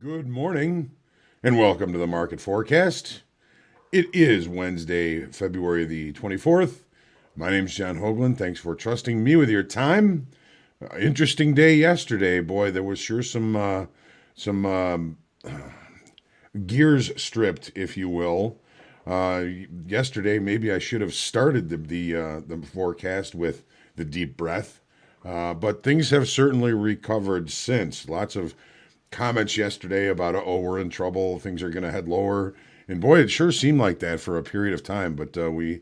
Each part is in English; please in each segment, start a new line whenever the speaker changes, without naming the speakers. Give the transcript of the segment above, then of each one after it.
Good morning and welcome to the market forecast. It is Wednesday, February the 24th. My name is John Hoagland. Thanks for trusting me with your time. Interesting day yesterday. Boy, there was sure some gears stripped, if you will. Uh, Yesterday, maybe I should have started the forecast with the deep breath, but things have certainly recovered since. Lots of comments yesterday about, oh, we're in trouble, things are going to head lower. And boy, it sure seemed like that for a period of time. But we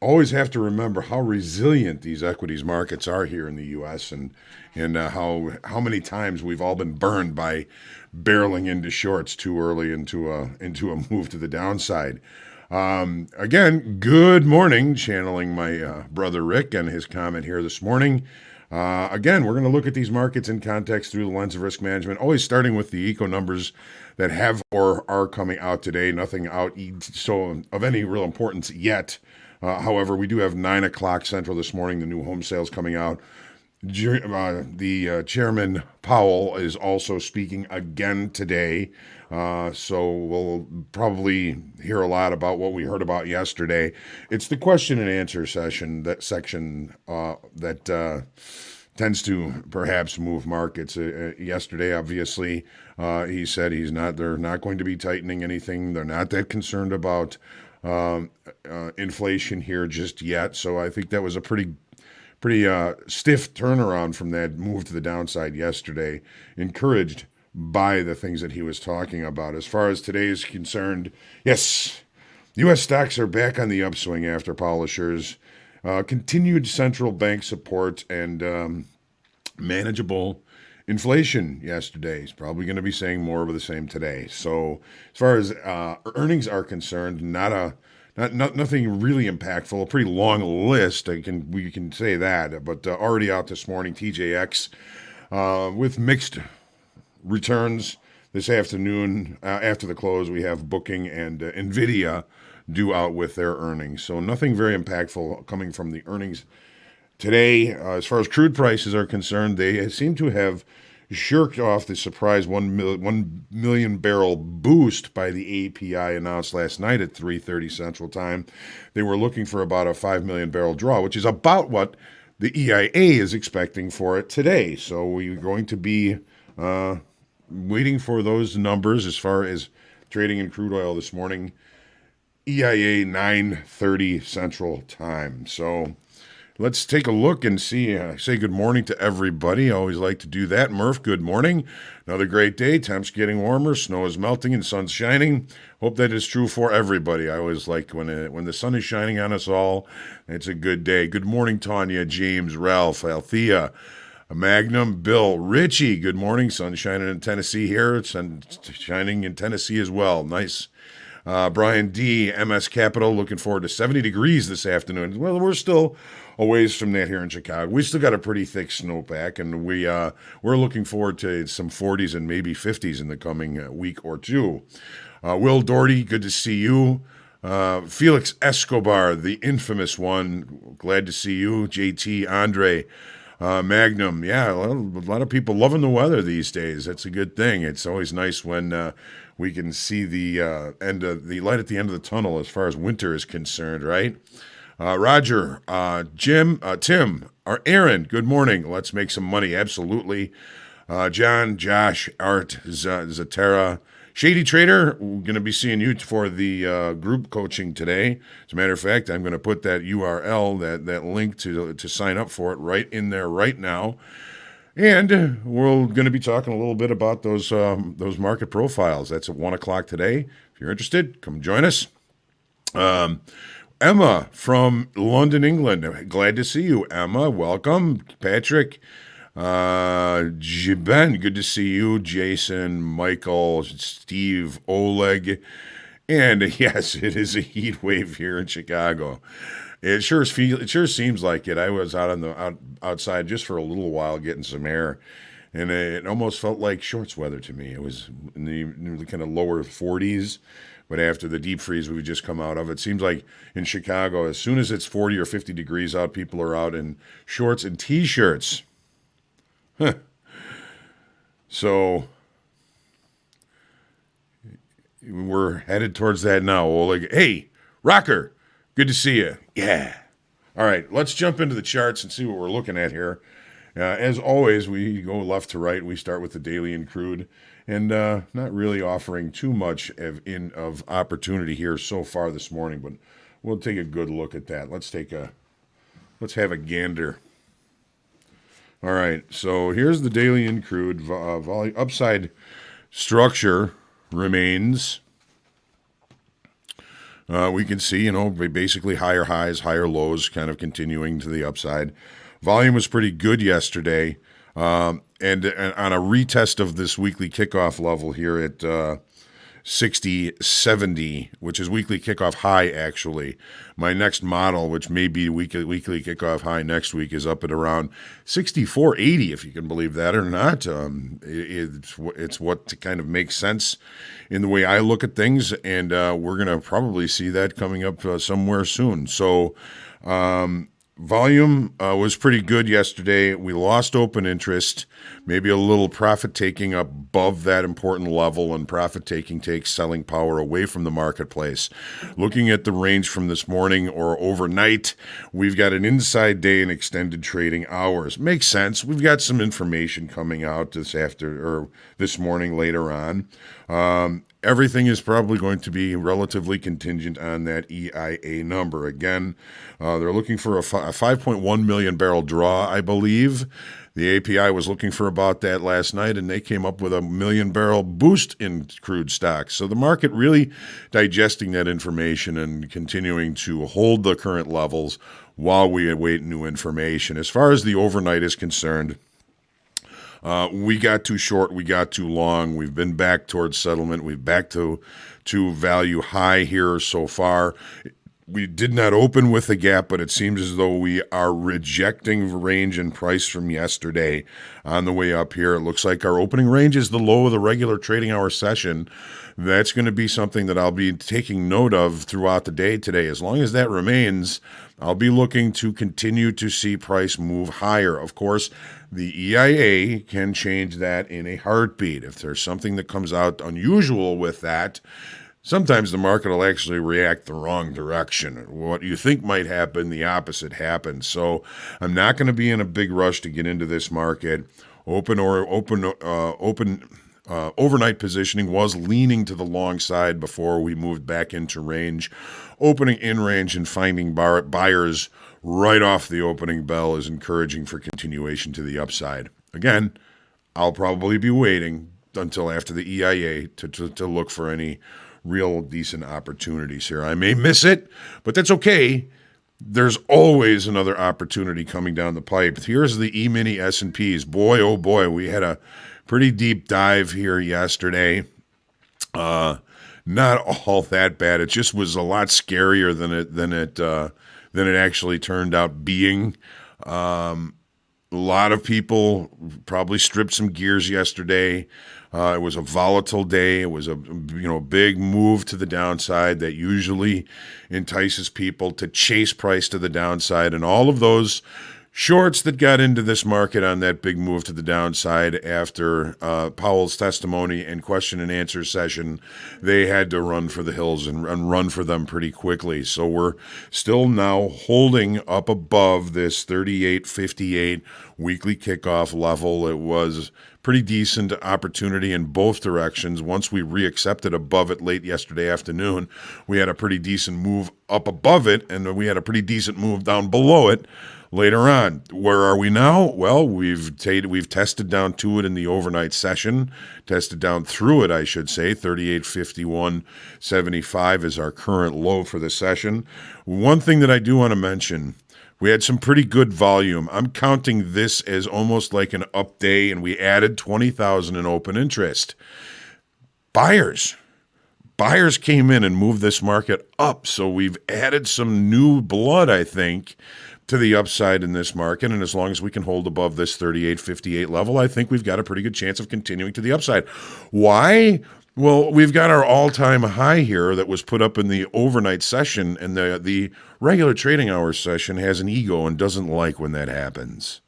always have to remember how resilient these equities markets are here in the U.S. and how many times we've all been burned by barreling into shorts too early into a move to the downside. Again, good morning. Channeling my brother Rick and his comment here this morning. Again, we're going to look at these markets in context through the lens of risk management, always starting with the eco numbers that have or are coming out today. Nothing out so of any real importance yet. However, we do have 9 o'clock Central this morning, the new home sales coming out. The chairman Powell is also speaking again today. So we'll probably hear a lot about what we heard about yesterday. It's the question and answer section that tends to perhaps move markets. Yesterday, obviously, he said they're not going to be tightening anything. They're not that concerned about inflation here just yet. So I think that was a pretty stiff turnaround from that move to the downside yesterday, encouraged by the things that he was talking about. As far as today is concerned, yes, U.S. stocks are back on the upswing after Powell assures continued central bank support and manageable inflation yesterday. He's probably going to be saying more of the same today. So as far as earnings are concerned, nothing really impactful. A pretty long list. We can say that, but already out this morning, TJX with mixed returns this afternoon. After the close, we have Booking and Nvidia due out with their earnings. So nothing very impactful coming from the earnings today. As far as crude prices are concerned, they seem to have shirked off the surprise 1 million barrel boost by the API announced last night at 3:30 Central Time. They were looking for about a 5 million barrel draw, which is about what the EIA is expecting for it today. So we're going to be waiting for those numbers as far as trading in crude oil this morning. EIA 9:30 Central Time. So let's take a look and see. Say good morning to everybody. I always like to do that. Murph, good morning. Another great day. Temps getting warmer. Snow is melting and sun's shining. Hope that is true for everybody. I always like when the sun is shining on us all. It's a good day. Good morning, Tanya, James, Ralph, Althea, Magnum, Bill, Richie. Good morning. Sun shining in Tennessee here. It's shining in Tennessee as well. Nice. Brian D, MS Capital, looking forward to 70 degrees this afternoon. Well, we're still a ways from that here in Chicago. We still got a pretty thick snowpack, and we're looking forward to some 40s and maybe 50s in the coming week or two. Will Doherty, good to see you. Felix Escobar, the infamous one, glad to see you. JT, Andre, Magnum, yeah, a lot of people loving the weather these days. That's a good thing. It's always nice when we can see the light at the end of the tunnel as far as winter is concerned, right? Roger, Jim, Tim, or Aaron, good morning. Let's make some money. Absolutely. John, Josh, Art, Zatera, Shady Trader, we're going to be seeing you for the group coaching today. As a matter of fact, I'm going to put that URL, that link to sign up for it right in there right now. And we're going to be talking a little bit about those market profiles. That's at 1 o'clock today. If you're interested, come join us. Emma from London, England. Glad to see you, Emma. Welcome. Patrick, Ben, good to see you. Jason, Michael, Steve, Oleg. And yes, it is a heat wave here in Chicago. It sure seems like it. I was outside just for a little while getting some air, and it almost felt like shorts weather to me. It was in the kind of lower 40s, but after the deep freeze we've just come out of, it seems like in Chicago, as soon as it's 40 or 50 degrees out, people are out in shorts and T-shirts. So we're headed towards that now. Well, like, hey, Rocker, good to see you. Yeah. All right, let's jump into the charts and see what we're looking at here. As always, we go left to right. We start with the daily and crude, and not really offering too much of opportunity here so far this morning, but we'll take a good look at that. Let's have a gander. All right, so here's the daily and crude volume. Upside structure remains. We can see, basically higher highs, higher lows, kind of continuing to the upside. Volume was pretty good yesterday, and on a retest of this weekly kickoff level here at 60.70, which is weekly kickoff high, actually. My next model, which may be weekly kickoff high next week, is up at around 64.80, if you can believe that or not. It's what kind of makes sense in the way I look at things, and we're going to probably see that coming up somewhere soon. So, volume was pretty good yesterday. We lost open interest, maybe a little profit taking above that important level, and profit taking takes selling power away from the marketplace. Looking at the range from this morning or overnight, we've got an inside day and extended trading hours. Makes sense. We've got some information coming out this morning later on. Everything is probably going to be relatively contingent on that EIA number. Again, they're looking for a 5.1 million barrel draw, I believe. The API was looking for about that last night, and they came up with a million barrel boost in crude stocks. So the market really digesting that information and continuing to hold the current levels while we await new information. As far as the overnight is concerned, we got too short, we got too long. We've been back towards settlement. We've back to value high here so far. We did not open with a gap, but it seems as though we are rejecting range and price from yesterday on the way up here. It looks like our opening range is the low of the regular trading hour session. That's going to be something that I'll be taking note of throughout the day today. As long as that remains, I'll be looking to continue to see price move higher. Of course, the EIA can change that in a heartbeat. If there's something that comes out unusual with that, sometimes the market will actually react the wrong direction. What you think might happen, the opposite happens. So I'm not going to be in a big rush to get into this market. Overnight positioning was leaning to the long side before we moved back into range. Opening in range and finding buyers right off the opening bell is encouraging for continuation to the upside. Again, I'll probably be waiting until after the EIA to look for any real decent opportunities here. I may miss it, but that's okay. There's always another opportunity coming down the pipe. Here's the E-mini S&Ps. Boy, oh boy, we had a pretty deep dive here yesterday. Not all that bad. It just was a lot scarier than it actually turned out being. A lot of people probably stripped some gears yesterday. It was a volatile day. It was a big move to the downside that usually entices people to chase price to the downside. And all of those shorts that got into this market on that big move to the downside after Powell's testimony and question and answer session, they had to run for the hills and run for them pretty quickly. So we're still now holding up above this 38.58 weekly kickoff level. It was pretty decent opportunity in both directions. Once we reaccepted above it late yesterday afternoon, we had a pretty decent move up above it, and we had a pretty decent move down below it later on. Where are we now? Well, we've tested down to it in the overnight session, tested down through it, I should say. 38.51.75 is our current low for the session. One thing that I do want to mention, we had some pretty good volume. I'm counting this as almost like an up day, and we added 20,000 in open interest. Buyers came in and moved this market up, so we've added some new blood, I think, to the upside in this market, and as long as we can hold above this 38.58 level, I think we've got a pretty good chance of continuing to the upside. Why? Well, we've got our all-time high here that was put up in the overnight session, and the regular trading hours session has an ego and doesn't like when that happens.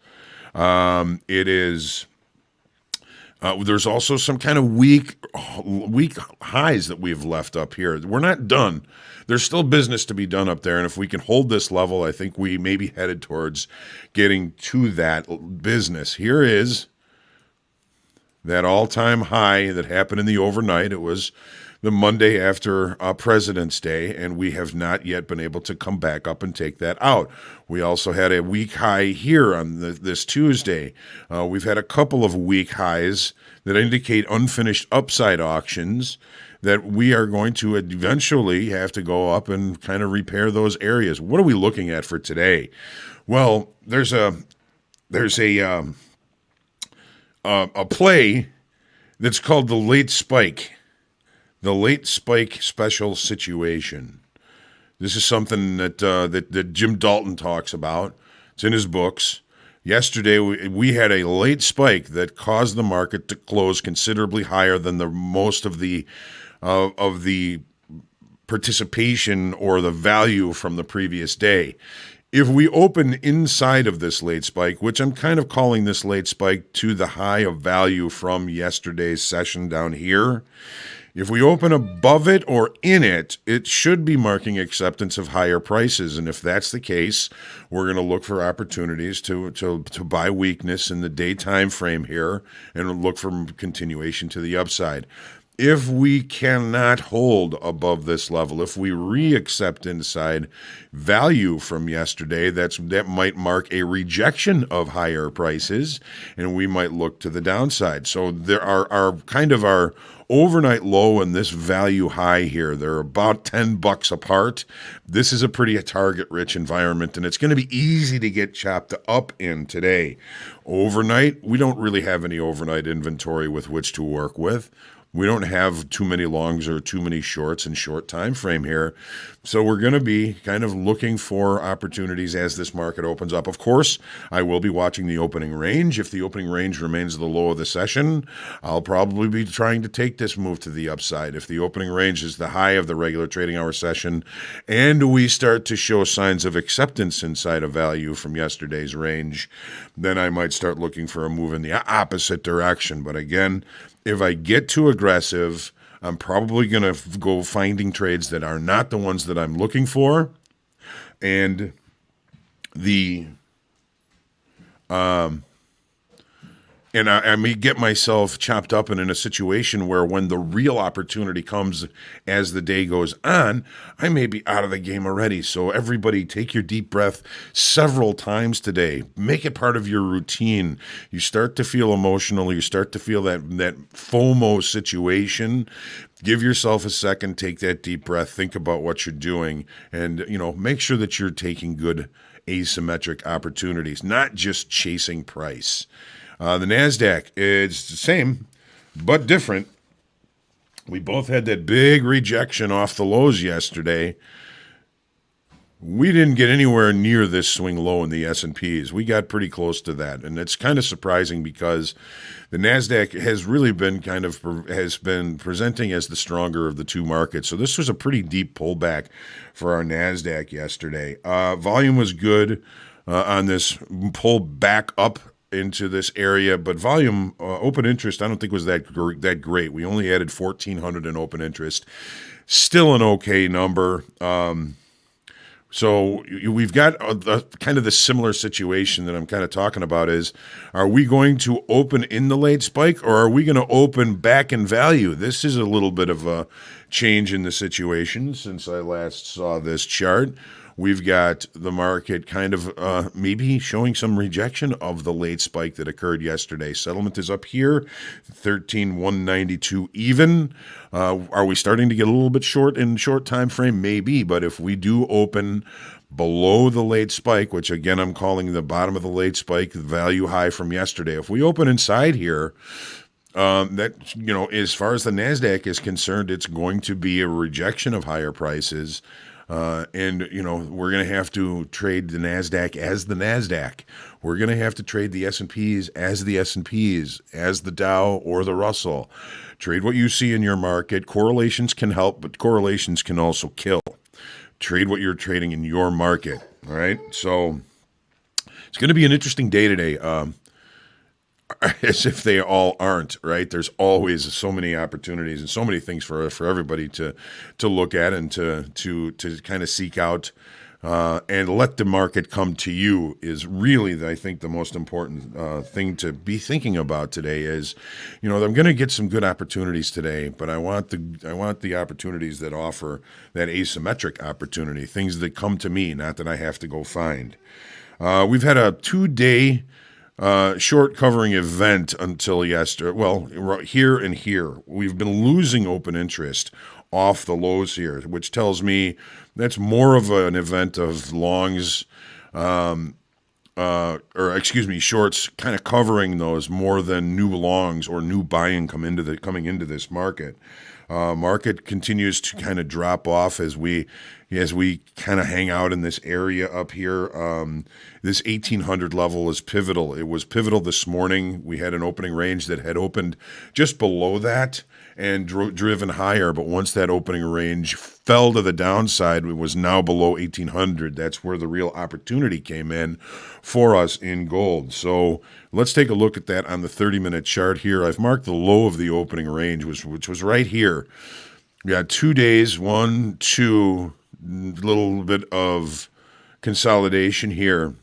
There's also some kind of weak highs that we've left up here. We're not done. There's still business to be done up there, and if we can hold this level, I think we may be headed towards getting to that business. Here is that all-time high that happened in the overnight. It was the Monday after President's Day, and we have not yet been able to come back up and take that out. We also had a week high here on this Tuesday. We've had a couple of week highs that indicate unfinished upside auctions that we are going to eventually have to go up and kind of repair those areas. What are we looking at for today? Well, there's a play that's called the late spike. The late spike special situation. This is something that Jim Dalton talks about. It's in his books. Yesterday, we had a late spike that caused the market to close considerably higher than the most of the participation or the value from the previous day. If we open inside of this late spike, which I'm kind of calling this late spike to the high of value from yesterday's session down here, if we open above it or in it, it should be marking acceptance of higher prices. And if that's the case, we're going to look for opportunities to buy weakness in the day time frame here and look for continuation to the upside. If we cannot hold above this level, if we re-accept inside value from yesterday, that might mark a rejection of higher prices, and we might look to the downside. So there are our overnight low and this value high here. They're about $10 apart. This is a pretty target-rich environment, and it's going to be easy to get chopped up in today. Overnight, we don't really have any overnight inventory with which to work with. We don't have too many longs or too many shorts in short time frame here. So we're going to be kind of looking for opportunities as this market opens up. Of course, I will be watching the opening range. If the opening range remains the low of the session, I'll probably be trying to take this move to the upside. If the opening range is the high of the regular trading hour session and we start to show signs of acceptance inside of value from yesterday's range, then I might start looking for a move in the opposite direction. But again, if I get too aggressive, I'm probably going to go finding trades that are not the ones that I'm looking for. And I may get myself chopped up and in a situation where when the real opportunity comes as the day goes on, I may be out of the game already. So everybody take your deep breath several times today. Make it part of your routine. You start to feel emotional. You start to feel that FOMO situation. Give yourself a second, take that deep breath, think about what you're doing, and make sure that you're taking good asymmetric opportunities, not just chasing price. The Nasdaq, it's the same, but different. We both had that big rejection off the lows yesterday. We didn't get anywhere near this swing low in the S&Ps. We got pretty close to that, and it's kind of surprising because the Nasdaq has really been has been presenting as the stronger of the two markets. So this was a pretty deep pullback for our Nasdaq yesterday. Volume was good on this pull back up into this area, but volume, open interest, I don't think was that great. We only added 1,400 in open interest. Still an okay number. So we've got kind of the similar situation that I'm kind of talking about is, are we going to open in the late spike or are we going to open back in value? This is a little bit of a change in the situation since I last saw this chart. We've got the market kind of maybe showing some rejection of the late spike that occurred yesterday. Settlement is up here, 13,192 even. Are we starting to get a little bit short in short time frame? Maybe, but if we do open below the late spike, which again I'm calling the bottom of the late spike, the value high from yesterday, if we open inside here, that as far as the Nasdaq is concerned, it's going to be a rejection of higher prices. And we're going to have to trade the Nasdaq as the Nasdaq. We're going to have to trade the S&Ps as the S&Ps, as the Dow or the Russell. Trade what you see in your market. Correlations can help, but correlations can also kill. Trade what you're trading in your market. All right. So it's going to be an interesting day today. as if they all aren't, right? There's always so many opportunities and so many things for everybody to look at and to kind of seek out, and let the market come to you is really, I think, the most important thing to be thinking about today. Is, I'm going to get some good opportunities today, but I want the opportunities that offer that asymmetric opportunity, things that come to me, not that I have to go find. We've had a 2-day short covering event until yesterday. Well, here and here, we've been losing open interest off the lows here, which tells me that's more of an event of longs, shorts kind of covering those more than new longs or new buying coming into this market. Market continues to kind of drop off as we kind of hang out in this area up here. This 1800 level is pivotal. It was pivotal this morning. We had an opening range that had opened just below that and driven higher, but once that opening range fell to the downside, it was now below 1800. That's where the real opportunity came in for us in gold. So let's take a look at that on the 30-minute chart here. I've marked the low of the opening range, which was right here. We got 2 days, 1, 2, little bit of consolidation here.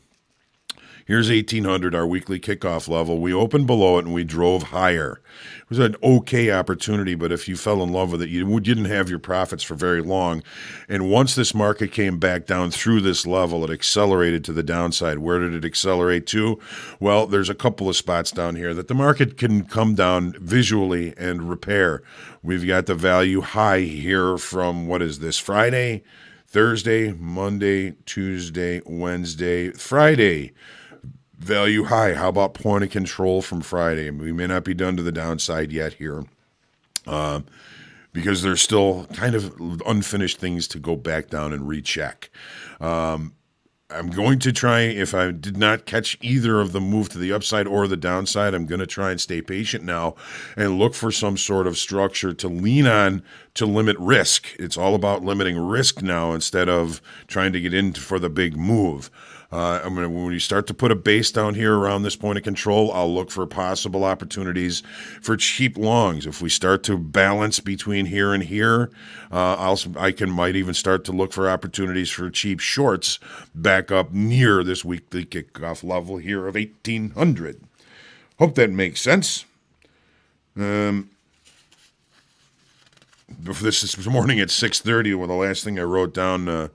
Here's 1800, our weekly kickoff level. We opened below it and we drove higher. It was an okay opportunity, but if you fell in love with it, you didn't have your profits for very long. And once this market came back down through this level, it accelerated to the downside. Where did it accelerate to? Well, there's a couple of spots down here that the market can come down visually and repair. We've got the value high here from, what is this, Friday, Thursday, Monday, Tuesday, Wednesday, Friday. Value high. How about point of control from Friday? We may not be done to the downside yet here, because there's still kind of unfinished things to go back down and recheck. I'm going to try, if I did not catch either of them move to the upside or the downside, I'm going to try and stay patient now and look for some sort of structure to lean on to limit risk. It's all about limiting risk now instead of trying to get in for the big move. When you start to put a base down here around this point of control, I'll look for possible opportunities for cheap longs. If we start to balance between here and here, might even start to look for opportunities for cheap shorts back up near this weekly kickoff level here of 1800. Hope that makes sense. This morning at 6:30, well, the last thing I wrote down.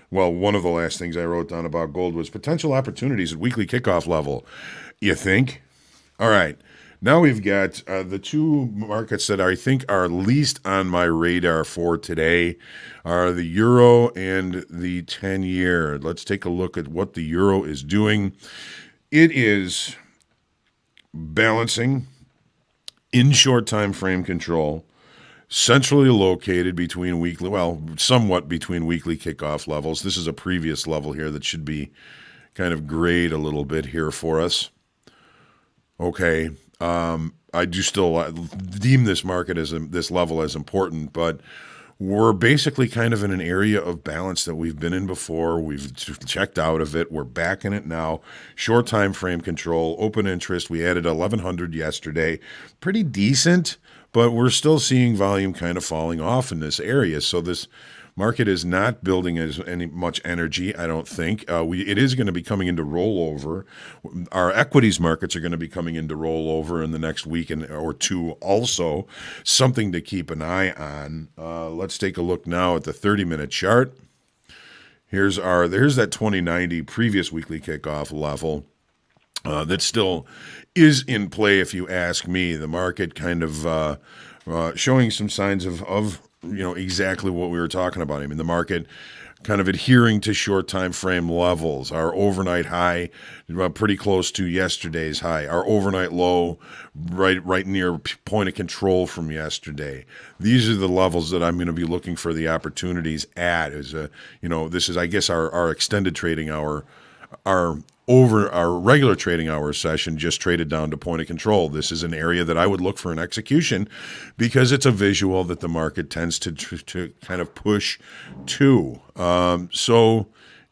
One of the last things I wrote down about gold was potential opportunities at weekly kickoff level. You think? All right. Now we've got the two markets that I think are least on my radar for today are the euro and the 10-year. Let's take a look at what the euro is doing. It is balancing in short time frame control, centrally located between somewhat between weekly kickoff levels. This is a previous level here that should be kind of grayed a little bit here for us. Okay. I do still deem this market this level as important, but we're basically kind of in an area of balance that we've been in before. We've checked out of it. We're back in it now. Short time frame control, open interest. We added 1,100 yesterday. Pretty decent, but we're still seeing volume kind of falling off in this area. So this market is not building much energy, I don't think. It is going to be coming into rollover. Our equities markets are going to be coming into rollover in the next week or two also. Something to keep an eye on. Let's take a look now at the 30-minute chart. There's that 2090 previous weekly kickoff level. That still is in play, if you ask me. The market kind of showing some signs of exactly what we were talking about. I mean, the market kind of adhering to short time frame levels. Our overnight high, pretty close to yesterday's high. Our overnight low, right near point of control from yesterday. These are the levels that I'm going to be looking for the opportunities at. This is, I guess, our extended trading hour. Our regular trading hours session just traded down to point of control. This is an area that I would look for an execution because it's a visual that the market tends to kind of push to. So,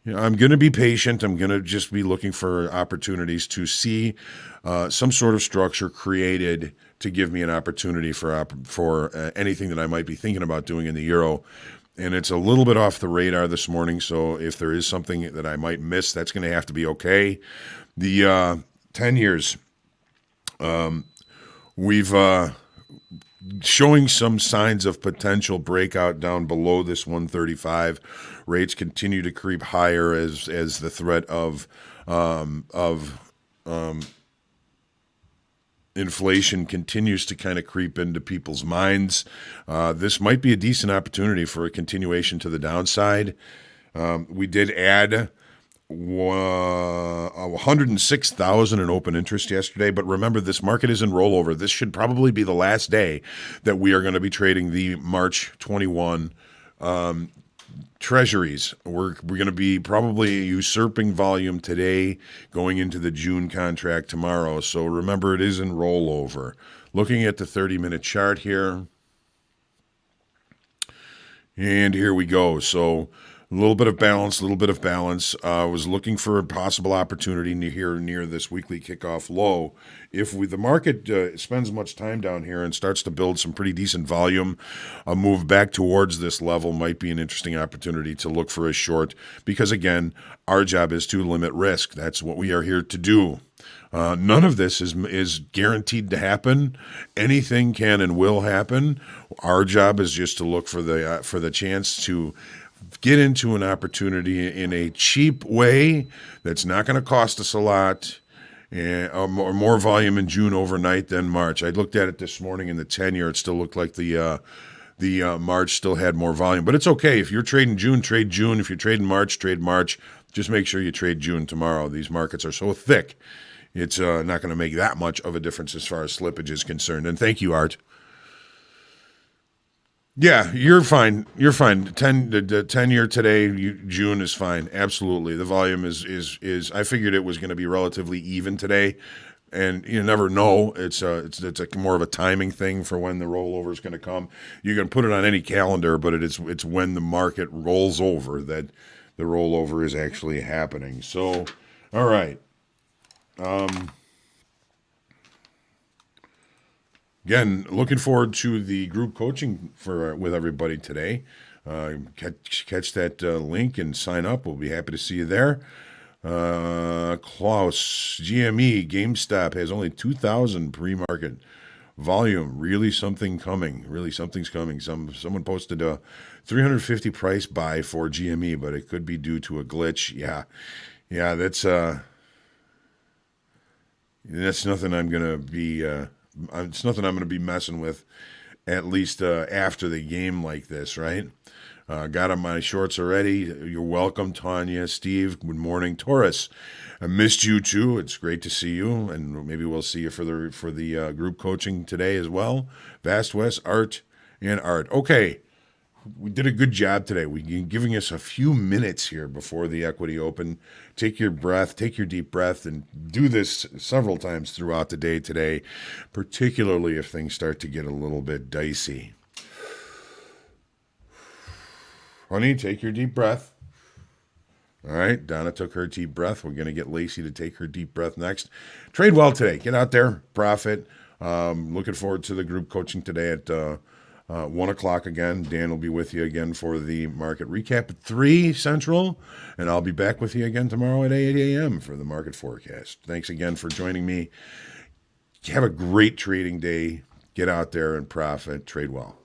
I'm going to be patient. I'm going to just be looking for opportunities to see some sort of structure created to give me an opportunity for anything that I might be thinking about doing in the euro. And it's a little bit off the radar this morning, so if there is something that I might miss, that's going to have to be okay. The 10 years, we've showing some signs of potential breakout down below this 135. Rates continue to creep higher as the threat of inflation continues to kind of creep into people's minds. This might be a decent opportunity for a continuation to the downside. We did add 106,000 in open interest yesterday, but remember, this market is in rollover. This should probably be the last day that we are going to be trading the March 21 treasuries. We're going to be probably usurping volume today, going into the June contract tomorrow. So remember, it is in rollover. Looking at the 30-minute chart here, and here we go. So a little bit of balance. I was looking for a possible opportunity near this weekly kickoff low. If the market spends much time down here and starts to build some pretty decent volume, a move back towards this level might be an interesting opportunity to look for a short, because again, our job is to limit risk. That's what we are here to do. None of this is guaranteed to happen. Anything can and will happen. Our job is just to look for the chance to get into an opportunity in a cheap way that's not going to cost us a lot, or more volume in June overnight than March. I looked at it this morning in the 10-year. It still looked like the March still had more volume. But it's okay. If you're trading June, trade June. If you're trading March, trade March. Just make sure you trade June tomorrow. These markets are so thick, it's not going to make that much of a difference as far as slippage is concerned. And thank you, Art. Yeah, you're fine. You're fine. The 10-year today, June is fine. Absolutely. The volume is I figured it was going to be relatively even today, and you never know. It's more of a timing thing for when the rollover is going to come. You can put it on any calendar, but it's when the market rolls over that the rollover is actually happening. So, all right. Again, looking forward to the group coaching with everybody today. Catch that link and sign up. We'll be happy to see you there. Klaus, GME, GameStop has only 2,000 pre-market volume. Really something coming. Really something's coming. Someone posted a 350 price buy for GME, but it could be due to a glitch. Yeah, that's nothing I'm gonna be. It's nothing I'm going to be messing with, at least after the game like this, right? Got on my shorts already. You're welcome, Tanya, Steve. Good morning, Taurus. I missed you too. It's great to see you, and maybe we'll see you for the group coaching today as well. Vast West, Art. Okay. We did a good job today. We're giving us a few minutes here before the equity open. Take your deep breath, and do this several times throughout the day today, particularly if things start to get a little bit dicey. Honey, take your deep breath. All right, Donna took her deep breath. We're going to get Lacey to take her deep breath next. Trade well today. Get out there, profit. Looking forward to the group coaching today at 1 o'clock again. Dan will be with you again for the market recap at 3 Central, and I'll be back with you again tomorrow at 8 a.m. for the market forecast. Thanks again for joining me. Have a great trading day. Get out there and profit. Trade well.